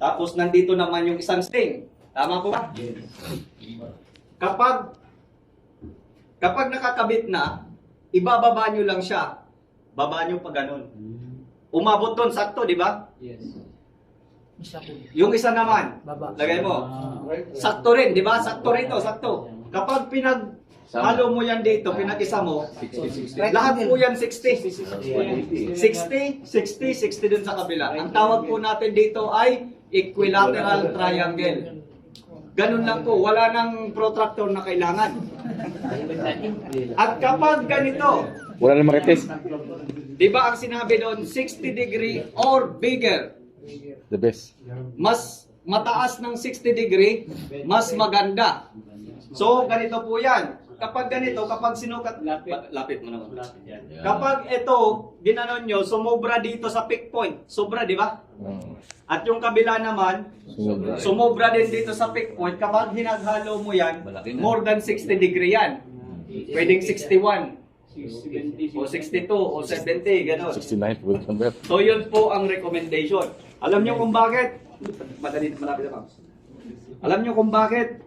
Tapos nandito naman yung isang sling. Tama po ba? Kapag nakakabit na, ibababa nyo lang siya. Baba nyo pa ganun. Umabot doon, sakto, di ba? Yes. Yung isa naman, Baba. lagay mo. Sakto rin, di ba? Sakto rito, sakto. Kapag halo mo yan dito, pinag-isa mo, lahat po yan 60. 60, 60, 60 dun sa kabila. Ang tawag po natin dito ay equilateral triangle. Ganun lang po, wala nang protractor na kailangan. At kapag ganito, Wala na marites. di ba ang sinabi doon, 60 degree or bigger, The best. mas mataas ng 60 degree, mas maganda. So, ganito po yan. Kapag ganito, kapag sinukat, lapit mo naman. Kapag ito, ginanon nyo, sumobra dito sa peak point. Sobra, di ba? At yung kabila naman, sumobra din dito sa peak point. Kapag hinaghalo mo yan, more than 60 degree yan. Pwedeng 61, o 62, o 70, gano'n. 69 with number. So yun po ang recommendation. Alam nyo kung bakit? Malapit na, Alam nyo kung bakit?